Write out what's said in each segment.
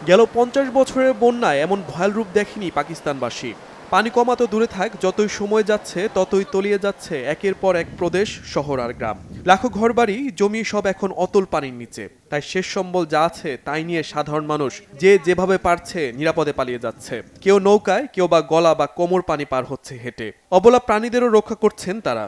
গেল ৫০ বছরের বন্যায় এমন ভয়াল রূপ দেখেনি পাকিস্তানবাসী। পানি কমা তো দূরে থাক, যতই সময় যাচ্ছে ততই তলিয়ে যাচ্ছে একের পর এক প্রদেশ, শহর আর গ্রাম। লাখো ঘরবাড়ি, জমি সব এখন অতল পানির নিচে। তাই শেষ সম্বল যা আছে তাই নিয়ে সাধারণ মানুষ যে যেভাবে পারছে নিরাপদে পালিয়ে যাচ্ছে। কেউ নৌকায়, কেউ বা গলা বা কোমর পানি পার হচ্ছে হেঁটে। অবলা প্রাণীদেরও রক্ষা করছেন তারা।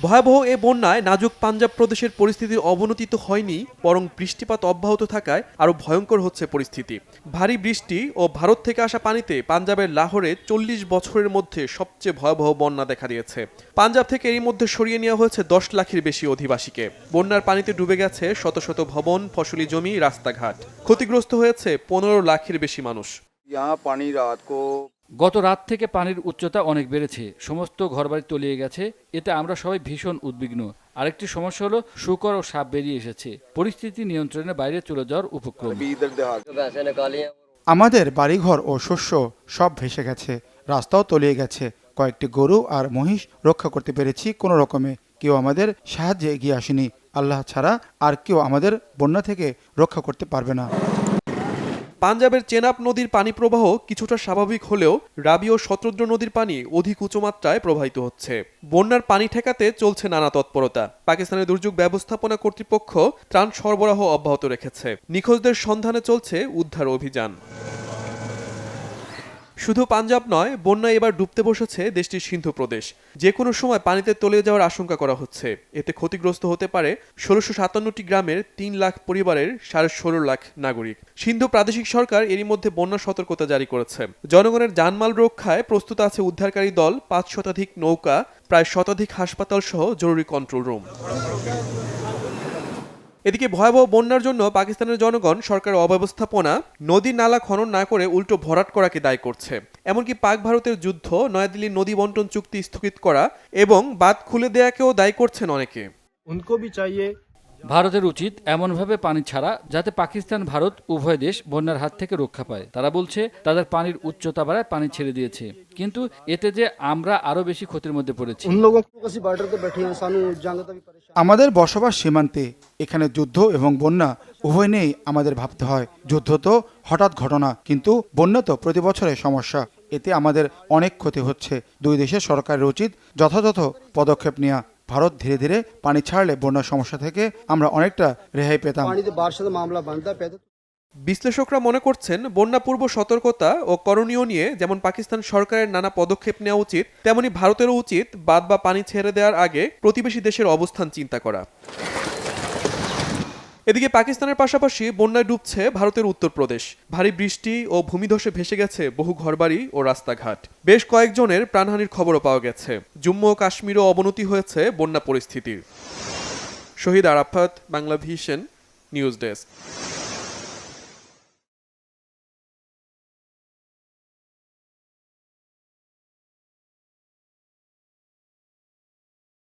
ভয়াবহ এ বন্যায় নাজুক পাঞ্জাব প্রদেশের পরিস্থিতির অবনতি তো হয়নি, বরং বৃষ্টিপাত অব্যাহত থাকায় আরও ভয়ঙ্কর হচ্ছে পরিস্থিতি। ভারী বৃষ্টি ও ভারত থেকে আসা পানিতে পাঞ্জাবের লাহোরে ৪০ বছরের মধ্যে সবচেয়ে ভয়াবহ বন্যা দেখা দিয়েছে। পাঞ্জাব থেকে এরই মধ্যে সরিয়ে নেওয়া হয়েছে ১০ লাখের বেশি অধিবাসীকে। বন্যার পানিতে ডুবে গেছে শত শত ভবন, ফসলি জমি, রাস্তাঘাট। ক্ষতিগ্রস্ত হয়েছে ১৫ লাখের বেশি মানুষ। গত রাত থেকে পানির উচ্চতা অনেক বেড়েছে, সমস্ত ঘরবাড়ি তলিয়ে গেছে। এতে আমরা সবাই ভীষণ উদ্বিগ্ন। আরেকটি সমস্যা হলো শুকর ও সাপ বেরিয়ে এসেছে, পরিস্থিতি নিয়ন্ত্রণের বাইরে চলে যাওয়ার উপক্রম। আমাদের বাড়িঘর ও শস্য সব ভেসে গেছে, রাস্তাও তলিয়ে গেছে। কয়েকটি গরু আর মহিষ রক্ষা করতে পেরেছি কোনো রকমে। কেউ আমাদের সাহায্যে এগিয়ে আসেনি। আল্লাহ ছাড়া আর কেউ আমাদের বন্যা থেকে রক্ষা করতে পারবে না। পাঞ্জাবের চেনাব নদীর পানি প্রবাহ কিছুটা স্বাভাবিক হলেও রাবি ও শতদ্র নদীর পানি অধিক উঁচু মাত্রায় প্রবাহিত হচ্ছে। বন্যার পানি ঠেকাতে চলছে নানা তৎপরতা। পাকিস্তানের দুর্যোগ ব্যবস্থাপনা কর্তৃপক্ষ ত্রাণ সরবরাহ অব্যাহত রেখেছে। নিখোঁজদের সন্ধানে চলছে উদ্ধার অভিযান। শুধু পাঞ্জাব নয়, বন্যায় এবার ডুবতে বসেছে দেশটির সিন্ধু প্রদেশ। যে কোনো সময় পানিতে তলিয়ে যাওয়ার আশঙ্কা করা হচ্ছে। এতে ক্ষতিগ্রস্ত হতে পারে ১৬৫৭টি গ্রামের ৩ লাখ পরিবারের ১৬.৫ লাখ নাগরিক। সিন্ধু প্রাদেশিক সরকার এরই মধ্যে বন্যা সতর্কতা জারি করেছে। জনগণের জানমাল রক্ষায় প্রস্তুত আছে উদ্ধারকারী দল, ৫ শতাধিক নৌকা, প্রায় শতাধিক হাসপাতাল সহ জরুরি কন্ট্রোল রুম। এদিকে ভয়াবহ বন্যার জন্য পাকিস্তানের জনগণ সরকারের অব্যবস্থাপনা, নদী নালা খনন না করে উল্টো ভরাট করাকে দায়ী করছে। এমনকি পাক ভারতের যুদ্ধ, নয়াদিল্লির নদী বন্টন চুক্তি স্থগিত করা এবং বাঁধ খুলে দেয়াকেও দায়ী করছেন অনেকে। ভারতের উচিত এমনভাবে পানি ছাড়া যাতে পাকিস্তান ভারত উভয় দেশ বন্যার হাত থেকে রক্ষা পায়। তারা বলছে তাদের পানির উচ্চতা বাড়ায় পানি ছেড়ে দিয়েছে, কিন্তু এতে যে আমরা আরো বেশি ক্ষতির মধ্যে পড়েছি। আমাদের বসবাস সীমান্তে, এখানে যুদ্ধ এবং বন্যা উভয় নিয়েই আমাদের ভাবতে হয়। যুদ্ধ তো হঠাৎ ঘটনা, কিন্তু বন্যা তো প্রতি বছরের সমস্যা। এতে আমাদের অনেক ক্ষতি হচ্ছে। দুই দেশের সরকারের উচিত যথাযথ পদক্ষেপ নেওয়া। ভারত ধীরে ধীরে পানি ছাড়লে বন্যার সমস্যা থেকে আমরা অনেকটা রেহাই পেতাম। বিশ্লেষকরা মনে করছেন, বন্যা পূর্ব সতর্কতা ও করণীয় নিয়ে যেমন পাকিস্তান সরকারের নানা পদক্ষেপ নেওয়া উচিত, তেমনি ভারতেরও উচিত বাঁধ বা পানি ছেড়ে দেওয়ার আগে প্রতিবেশী দেশের অবস্থান চিন্তা করা। এদিকে পাকিস্তানের পাশাপাশি বন্যায় ডুবছে ভারতের উত্তরপ্রদেশ। ভারী বৃষ্টি ও ভূমিধসে ভেসে গেছে বহু ঘরবাড়ি ও রাস্তাঘাট। বেশ কয়েকজনের প্রাণহানির খবরও পাওয়া গেছে। জম্মু ও কাশ্মীরও অবনতি হয়েছে বন্যা পরিস্থিতির। Shahid Arafat, Bangla Vision, news desk.